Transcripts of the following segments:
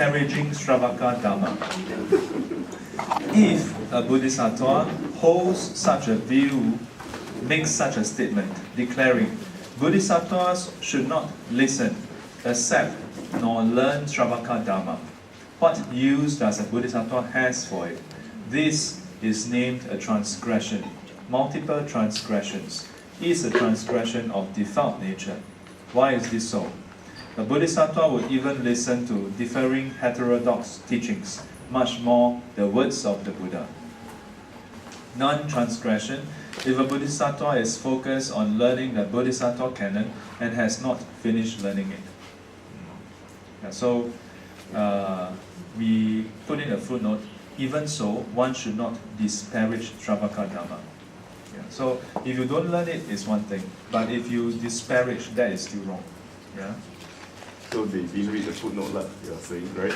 Disparaging Śrāvaka Dharma. If a Bodhisattva holds such a view, makes such a statement, declaring, Bodhisattvas should not listen, accept, nor learn Sravaka Dharma, what use does a Bodhisattva has for it? This is named a transgression. Multiple transgressions is a transgression of default nature. Why is this so? The Bodhisattva would even listen to differing heterodox teachings, much more the words of the Buddha. Non-transgression, if a Bodhisattva is focused on learning the Bodhisattva canon and has not finished learning it. So, we put in a footnote, even so, one should not disparage Sravaka Dharma. So, if you don't learn it, it's one thing. But if you disparage, that is still wrong. Yeah? So they didn't read the footnote, you are saying, right?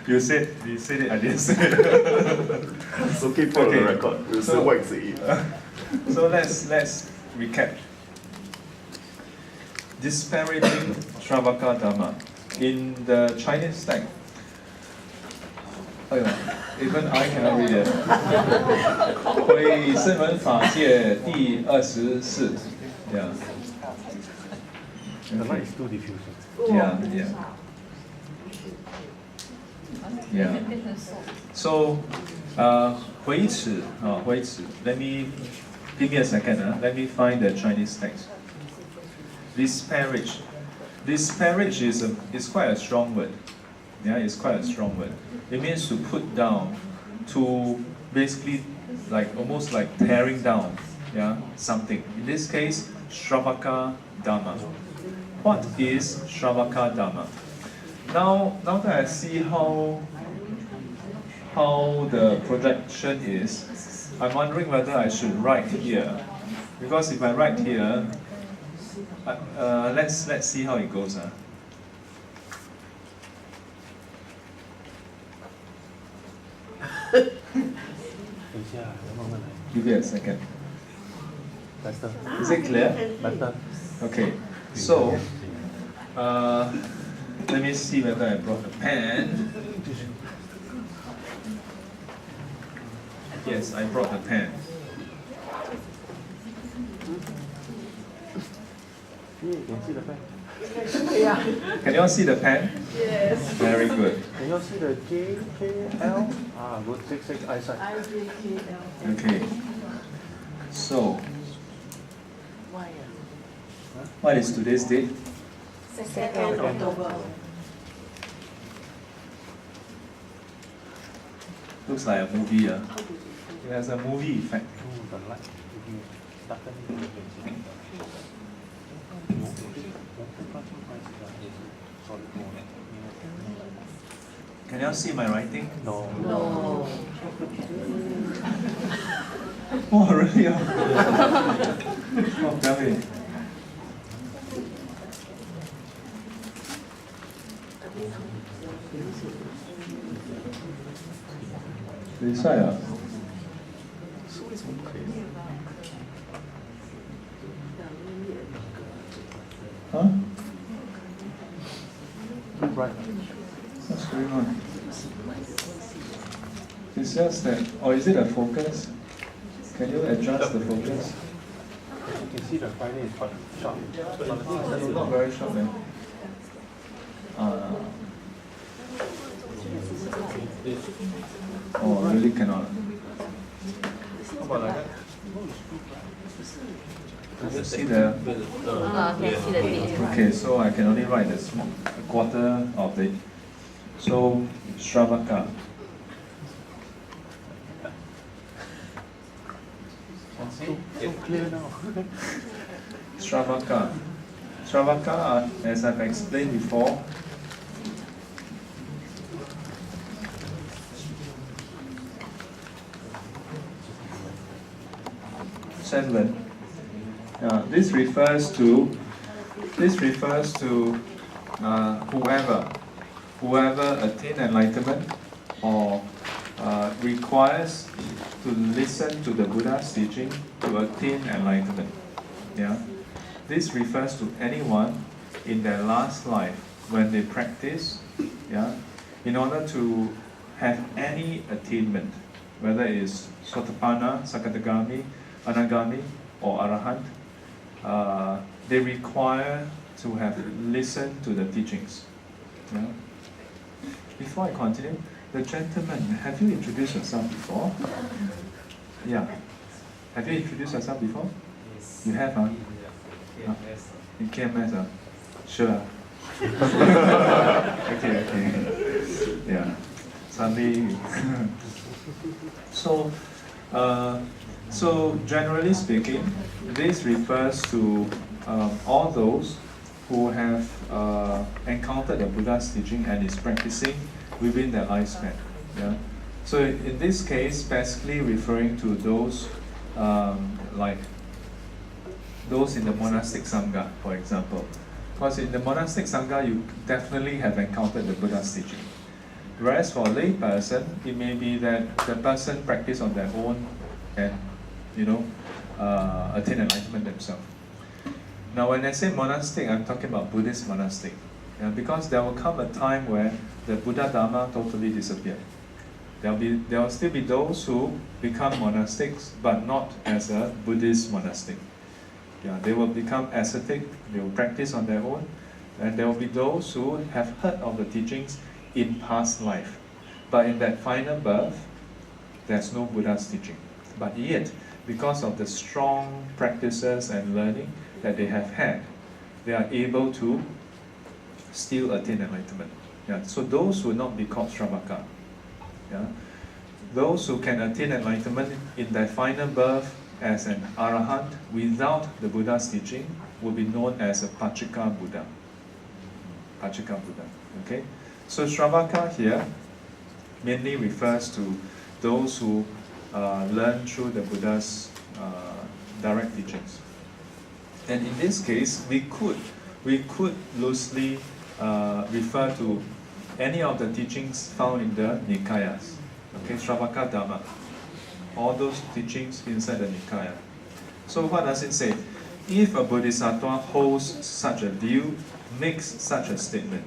You said it, I didn't say it. It's okay for the record. We'll say what you say. So let's recap. Disparaging Śrāvaka Dharma. In the Chinese text, even I cannot read it. 回声闻法界第24. Yeah. The light is too diffused. Yeah. So, 回此, give me a second. Let me find the Chinese text. Disparage. Disparage is quite a strong word. Yeah, it's quite a strong word. It means to put down, to basically almost like tearing down, something. In this case, Sravaka Dharma. What is Sravaka Dharma? Now that I see how the projection is, I'm wondering whether I should write here, because if I write here, let's see how it goes. Give me a second. Better. Is it clear? Better. Okay. So, let me see whether I brought a pen. Yes, I brought a pen. You can see the pen. Can you all see the pen? Yes. Very good. Can you all see the JKL? Good 66 eyesight. IJKL. Okay. So, what is today's date? 2nd October. Looks like a movie. It has a movie effect. The light. Can you all see my writing? No. No. Oh, really? Oh, tell me. This side, Huh? Right. What's going on? It's just that, or is it a focus? Can you adjust the focus? You can see the Friday is quite sharp. It's not very sharp, man. Oh, I really cannot. How about like that? Can you see the? Can see the date. Okay, so I can only write a quarter of it. So, Sravaka. So clear now. Sravaka. Sravaka, as I've explained before, this refers to whoever attain enlightenment or requires to listen to the Buddha's teaching to attain enlightenment. Yeah. this refers to anyone in their last life when they practice, in order to have any attainment, whether it is Sotapanna, Sakadagami, Anagami, or Arahant, they require to have listened to the teachings. Yeah? Before I continue, the gentleman, have you introduced yourself before? Yeah. Have you introduced yourself before? Yes. You have, huh? KMS. In KMS, huh? Sure. Okay. Yeah. Suddenly. So generally speaking, this refers to all those who have encountered the Buddha's teaching and is practicing within their lifespan. Yeah? So in this case, basically referring to those like those in the monastic sangha, for example. Because in the monastic sangha, you definitely have encountered the Buddha's teaching. Whereas for a lay person, it may be that the person practice on their own and attain enlightenment themselves. Now, when I say monastic, I'm talking about Buddhist monastic, because there will come a time where the Buddha Dharma totally disappear. There will still be those who become monastics, but not as a Buddhist monastic. They will become ascetic, they will practice on their own, and there will be those who have heard of the teachings in past life. But in that final birth, there's no Buddha's teaching. But yet, because of the strong practices and learning that they have had, they are able to still attain enlightenment. So those will not be called Sravaka. Those who can attain enlightenment in their final birth as an Arahant without the Buddha's teaching will be known as a Pachika Buddha. Pachika Buddha. Okay? So Sravaka here mainly refers to those who learn through the Buddha's direct teachings. And in this case, we could loosely refer to any of the teachings found in the Nikayas. Okay, Sravaka Dharma. All those teachings inside the Nikaya. So what does it say? If a Bodhisattva holds such a view, makes such a statement.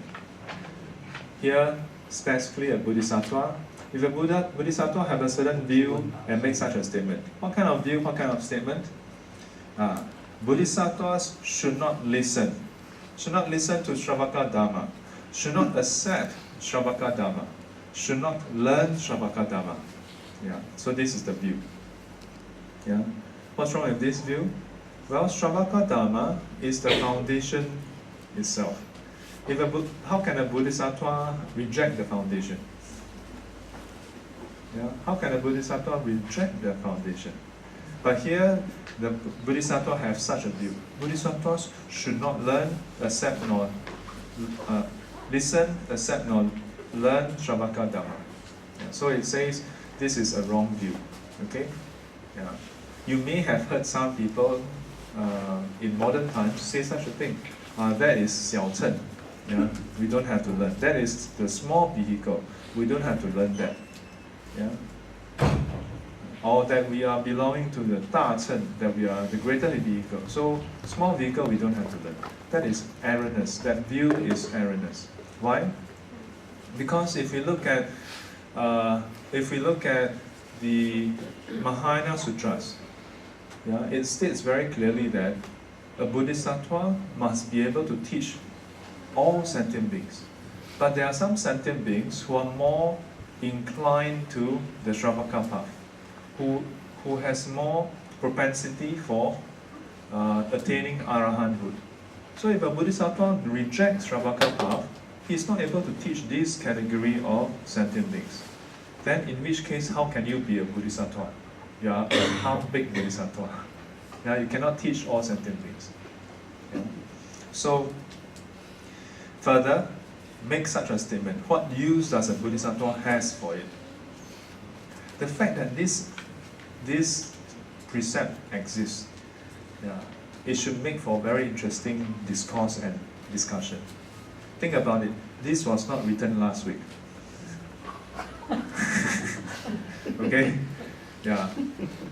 Here, specifically a Bodhisattva. If a Bodhisattva have a certain view and make such a statement. What kind of view, what kind of statement? Bodhisattvas should not listen to Sravaka Dharma, should not accept Sravaka Dharma, should not learn Sravaka Dharma. So this is the view. What's wrong with this view? Well, Sravaka Dharma is the foundation itself. How can a Bodhisattva reject the foundation? How can a Bodhisattva reject the foundation? But here, the Bodhisattva have such a view. Bodhisattvas should not learn, accept, nor listen, accept, nor learn Sravaka Dharma. So it says this is a wrong view. Okay? You may have heard some people in modern times say such a thing. That is xiao chen. We don't have to learn. That is the small vehicle. We don't have to learn that. Or that we are belonging to the da chen, that we are the greater vehicle. So small vehicle we don't have to learn. That is erroneous. That view is erroneous. Why? Because if we look at the Mahayana Sutras, it states very clearly that a Bodhisattva must be able to teach all sentient beings. But there are some sentient beings who are more inclined to the Sravaka path, who has more propensity for attaining Arahanthood. So if a Bodhisattva rejects Sravaka path, he is not able to teach this category of sentient beings. Then in which case, how can you be a Bodhisattva? You are a half-baked Bodhisattva. You cannot teach all sentient beings. So, further, make such a statement. What use does a Bodhisattva has for it? The fact that this precept exists, it should make for very interesting discourse and discussion. Think about it. This was not written last week. Okay?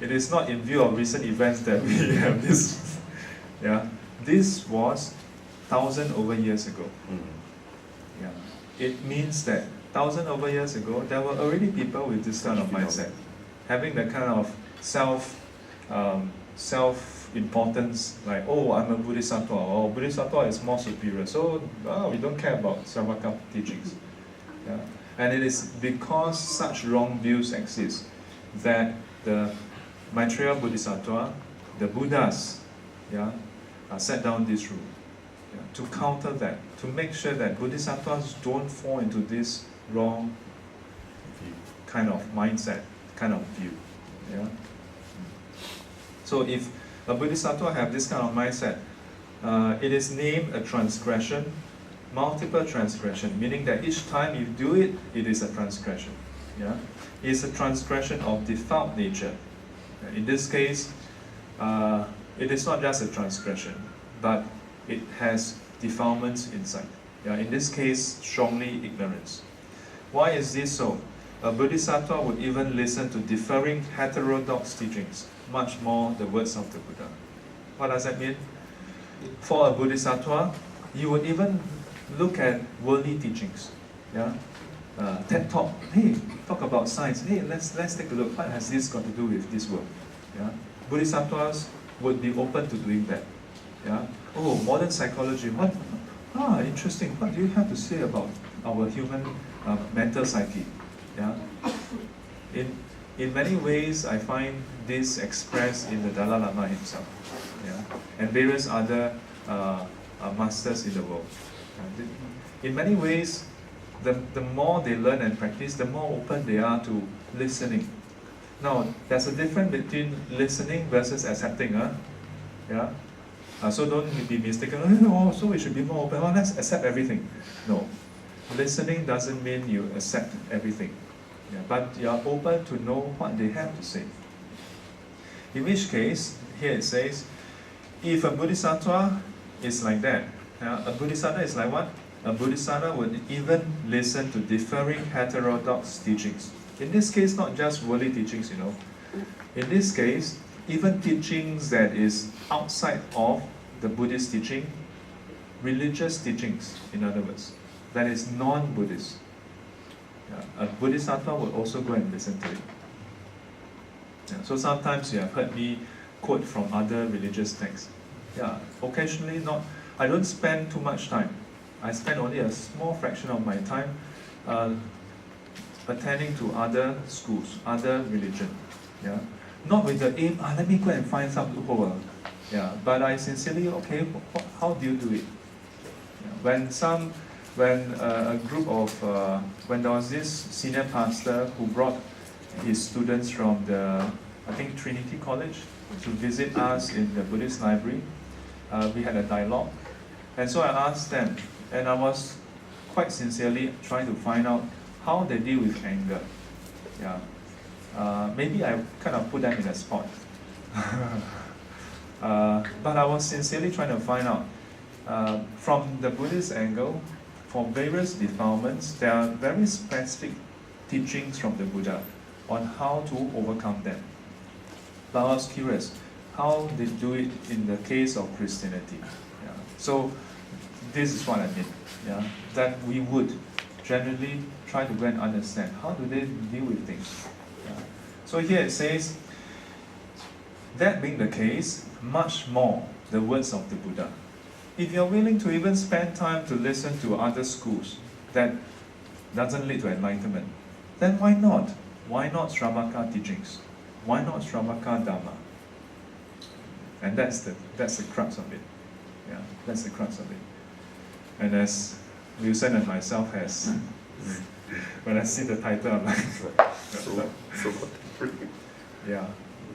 It is not in view of recent events that we have this. This was 1,000 over years ago. Yeah. It means that 1,000 over years ago, there were already people with this kind of mindset, having that kind of self-importance, like, oh, I'm a Bodhisattva, or Bodhisattva is more superior, so we don't care about Sravaka teachings. Yeah. And it is because such wrong views exist that the Maitreya Bodhisattva, the Buddhas, set down this rule. To counter that, to make sure that Bodhisattvas don't fall into this wrong kind of mindset, kind of view. Yeah? So if a Bodhisattva have this kind of mindset, it is named a transgression, multiple transgression, meaning that each time you do it, it is a transgression. Yeah? It is a transgression of defiant nature. In this case, it is not just a transgression, but it has defilements inside. Yeah, in this case, strongly ignorance. Why is this so? A Bodhisattva would even listen to differing heterodox teachings, much more the words of the Buddha. What does that mean? For a Bodhisattva, you would even look at worldly teachings. Yeah? TED Talk, hey, talk about science. Hey, let's take a look. What has this got to do with this world? Yeah? Bodhisattvas would be open to doing that. Yeah? Oh, modern psychology. What? Interesting. What do you have to say about our human mental psyche? Yeah. In many ways, I find this expressed in the Dalai Lama himself. Yeah, and various other masters in the world. In many ways, the more they learn and practice, the more open they are to listening. Now, there's a difference between listening versus accepting. Yeah. So don't be mistaken, oh, so we should be more open, let's accept everything. No. Listening doesn't mean you accept everything. Yeah, but you're open to know what they have to say. In which case, here it says, if a Bodhisattva is like that, a Bodhisattva is like what? A Bodhisattva would even listen to differing heterodox teachings. In this case, not just worldly teachings, In this case, even teachings that is outside of the Buddhist teaching, religious teachings, in other words, that is non-Buddhist. A Bodhisattva will also go and listen to it. So sometimes you have heard me quote from other religious texts. Occasionally not. I don't spend too much time. I spend only a small fraction of my time attending to other schools, other religion. Not with the aim, let me go and find some loophole. But I sincerely, okay, how do you do it? When a group of, when there was this senior pastor who brought his students from the, I think Trinity College, to visit us in the Buddhist library, we had a dialogue. And so I asked them, and I was quite sincerely trying to find out how they deal with anger. Maybe I kind of put them in a spot. But I was sincerely trying to find out, from the Buddhist angle, for various defilements, there are very specific teachings from the Buddha on how to overcome them. But I was curious, how they do it in the case of Christianity. So this is what I mean. That we would generally try to go and understand, how do they deal with things. So here it says, that being the case, much more the words of the Buddha. If you're willing to even spend time to listen to other schools that doesn't lead to enlightenment, then why not? Why not Sravaka teachings? Why not Sravaka Dharma? And that's the crux of it. That's the crux of it. And as Wilson and myself has, when I see the title, I'm like,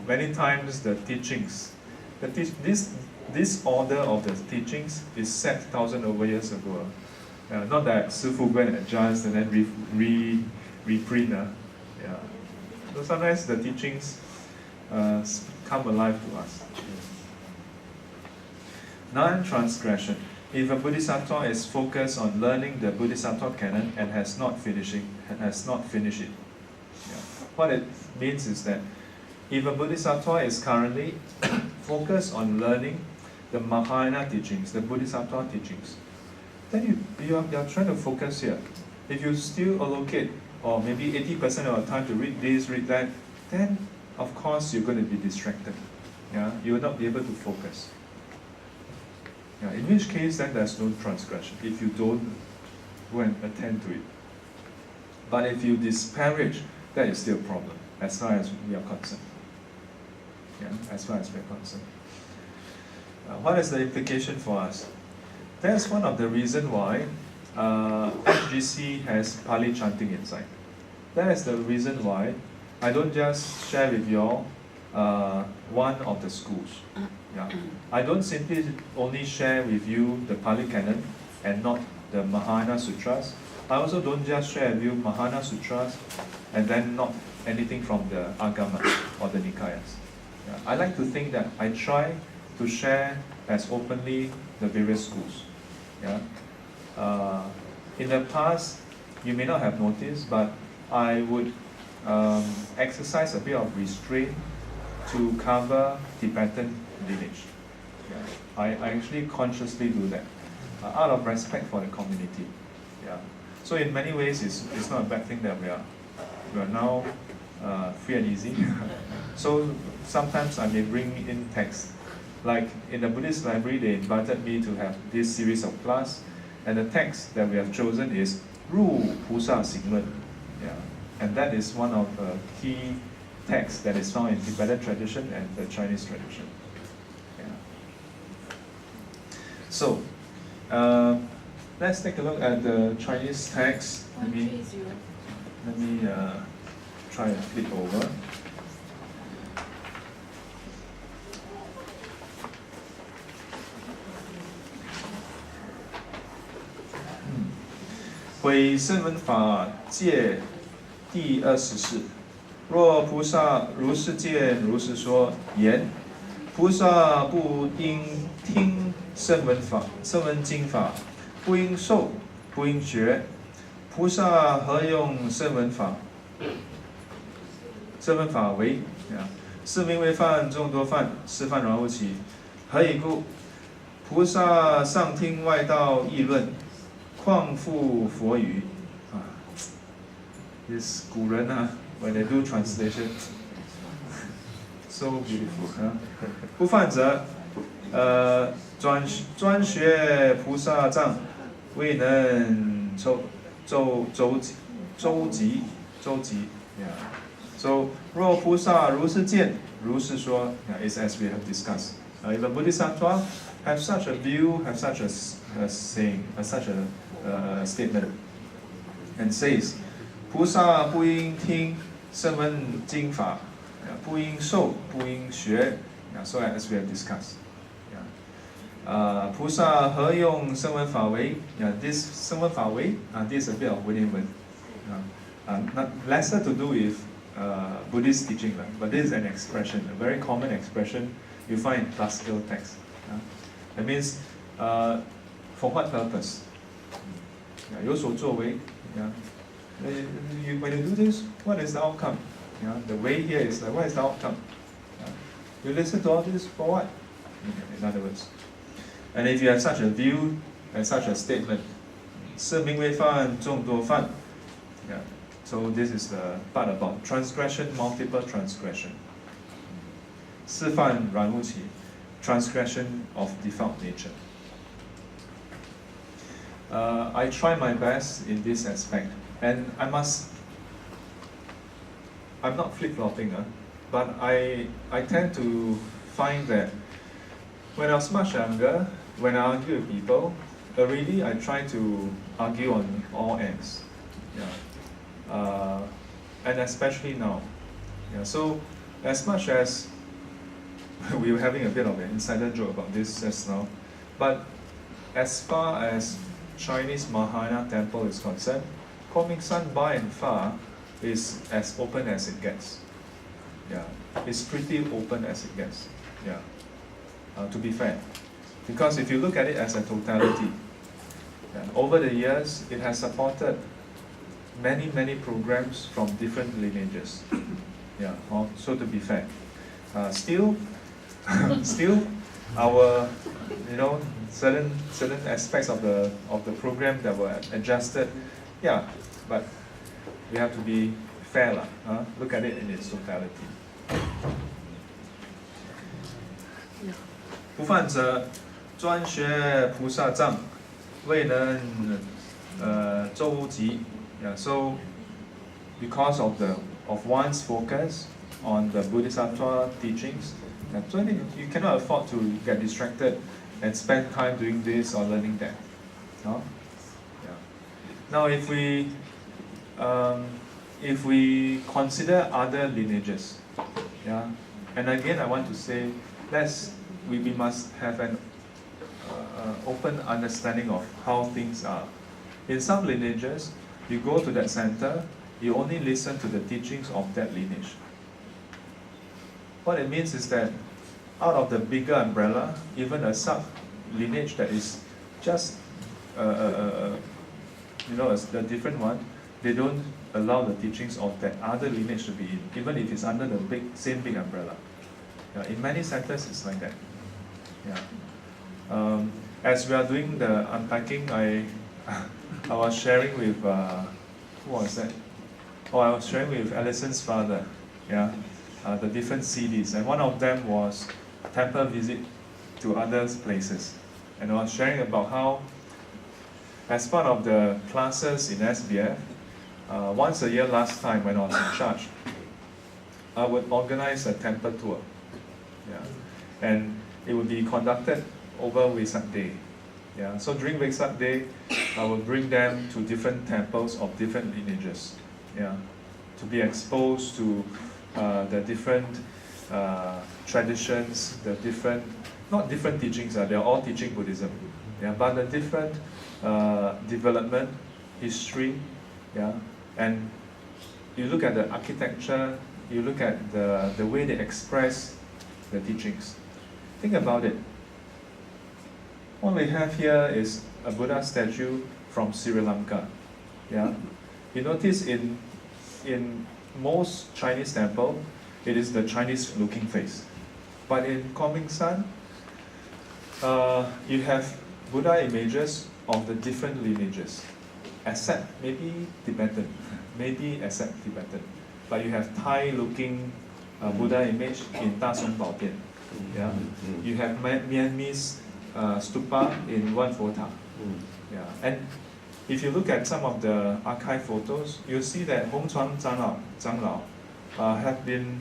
many times the teachings, this order of the teachings is set 1,000 over years ago. Not that Sifu go and adjust and then reprint. So sometimes the teachings come alive to us. Non-transgression. If a Bodhisattva is focused on learning the Bodhisattva canon and has not finished it, what it means is that if a Bodhisattva is currently focused on learning the Mahayana teachings, the Bodhisattva teachings, then you are trying to focus here. If you still allocate, or maybe 80% of the time to read this, read that, then of course you're going to be distracted. Yeah? You will not be able to focus. Yeah? In which case, then there's no transgression, if you don't go and attend to it. But if you disparage, that is still a problem, as far as we are concerned. Yeah? As far as we are concerned. What is the implication for us? That's one of the reasons why SGC has Pali chanting inside. That is the reason why I don't just share with you all one of the schools. Yeah. I don't simply only share with you the Pali Canon and not the Mahayana Sutras. I also don't just share with you Mahayana Sutras and then not anything from the Agama or the Nikayas. Yeah. I like to think that I try to share as openly the various schools. Yeah. In the past, you may not have noticed, but I would exercise a bit of restraint to cover Tibetan lineage. Yeah. I actually consciously do that, out of respect for the community. Yeah. So in many ways, it's not a bad thing that we are now free and easy. So sometimes I may bring in texts. Like in the Buddhist library, they invited me to have this series of class, and the text that we have chosen is 入菩萨行论. Yeah. And that is one of the key texts that is found in Tibetan tradition and the Chinese tradition. Yeah. So, let's take a look at the Chinese text. Let me try and flip over. Hmm. 毁声闻法戒第24。若菩萨如是见，如是说言，菩萨不应听声闻法、声闻经法，不应受，不应学。菩萨何用声闻法？声闻法为是名为犯众多犯，是犯软无期。何以故？菩萨上听外道议论，况复佛语。This 古人when they do translation, so beautiful. 不犯则，专学菩萨藏，未能周集。Yeah. So 若菩萨如是见，如是说 is as we have discussed. If a Bodhisattva have such a view, have such a saying, such a statement, and says, 菩萨不应听声闻经法，不应受，不应学。So as we have discussed. 菩萨何用声闻法为？This 声闻法为this is a bit of 文言文。Not lesser to do with Buddhist teaching, but this is an expression, a very common expression you find in classical texts. That means, for what purpose? 有所作为。When you do this, what is the outcome? The way here is like, what is the outcome? You listen to all this for what? In other words. And if you have such a view and such a statement, 是名为犯，众多犯. So this is the part about transgression, multiple transgression. 是犯软无期, transgression of default nature. I try my best in this aspect, and I'm not flip-flopping, but I tend to find that when I was much younger, when I argue with people, already I try to argue on all ends. And especially now. So as much as we were having a bit of an insider joke about this just now, but as far as Chinese Mahayana temple is concerned, Kuomingsan by and far is as open as it gets. It's pretty open as it gets. To be fair, because if you look at it as a totality, over the years it has supported many programs from different lineages. So to be fair, still our, certain aspects of the program that were adjusted. Yeah, but we have to be fair lah. Look at it in its totality. 不犯者专学菩萨藏，未能周集。Yeah, so because of one's focus on the Bodhisattva teachings, so you cannot afford to get distracted and spend time doing this or learning that. No? Yeah. Now, if we consider other lineages, yeah, and again I want to say, we must have an open understanding of how things are. In some lineages, you go to that center, you only listen to the teachings of that lineage. What it means is that out of the bigger umbrella, even a sub-lineage that is just a different one, they don't allow the teachings of that other lineage to be in, even if it's under the same big umbrella. Yeah, in many centers, it's like that. Yeah. As we are doing the unpacking, I was sharing with who was that? Oh, I was sharing with Allison's father. Yeah, the different CDs, and one of them was temple visit to other places, and I was sharing about how, as part of the classes in SBF, once a year last time when I was in charge, I would organize a temple tour. Yeah, and it would be conducted over Vesak Day. Yeah, so during Vesak Day, I will bring them to different temples of different lineages. Yeah, to be exposed to the different traditions, not different teachings, they're all teaching Buddhism. Yeah, but the different development, history, yeah, and you look at the architecture, you look at the way they express the teachings. Think about it. What we have here is a Buddha statue from Sri Lanka. Yeah, you notice in most Chinese temple, it is the Chinese-looking face. But in Komingsan, you have Buddha images of the different lineages, except maybe Tibetan, But you have Thai-looking Buddha image in Ta Song Bao Dian. Yeah, you have Myanmar's stupa in Wan Fo Ta. Yeah, and if you look at some of the archive photos, you'll see that Hong Chuan Zhanglao have been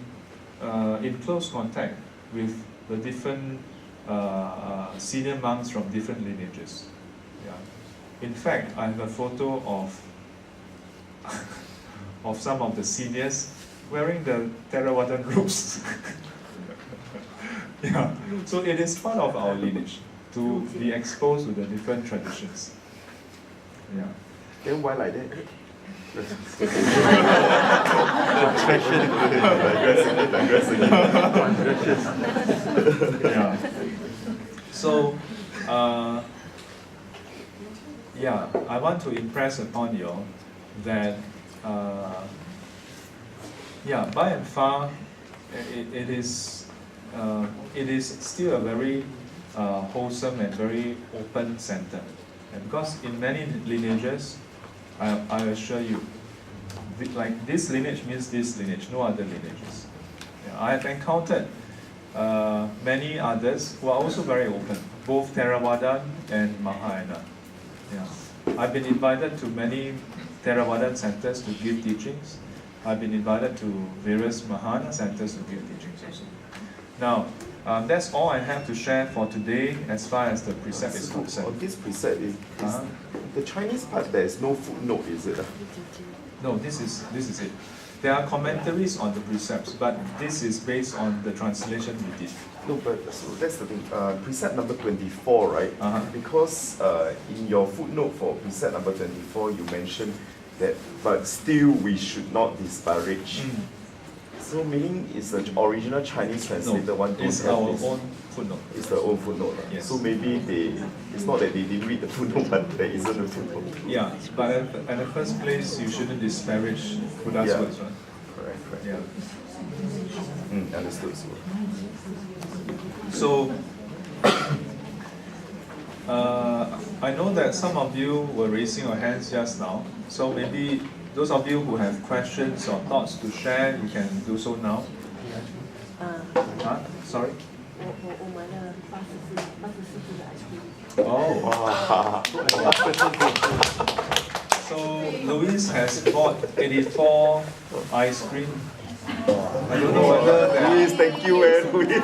in close contact with the different senior monks from different lineages. Yeah. In fact, I have a photo of some of the seniors wearing the Theravadan robes. Yeah. So it is part of our lineage to be exposed to the different traditions. Yeah. Then why like that? Yeah. So, I want to impress upon you that, by and far, it is still a very wholesome and very open center. And because in many lineages, I assure you, like this lineage means this lineage, no other lineages. Yeah, I have encountered many others who are also very open, both Theravadan and Mahayana. Yeah. I've been invited to many Theravadan centers to give teachings. I've been invited to various Mahayana centers to give teachings also. Now, that's all I have to share for today as far as the precept is concerned. On this precept, the Chinese part, there is no footnote, is it? No, this is it. There are commentaries on the precepts, but this is based on the translation we did. No, but so that's the thing. Precept number 24, right? Because in your footnote for precept number 24, you mentioned that, but still we should not disparage. So meaning it's the original Chinese translated one. It's our own footnote. It's the own footnote. Yes. So maybe it's not that they didn't read the footnote, but there isn't a footnote. Yeah, but at the first place, you shouldn't disparage Buddha's words, right? Correct. Yeah. Understood. So, I know that some of you were raising your hands just now, so maybe those of you who have questions or thoughts to share, you can do so now. Huh? Sorry? 我买了84度的 ice cream。 Oh. So Louis has bought 84 ice cream. I don't know whether there Louis, thank you, Louis.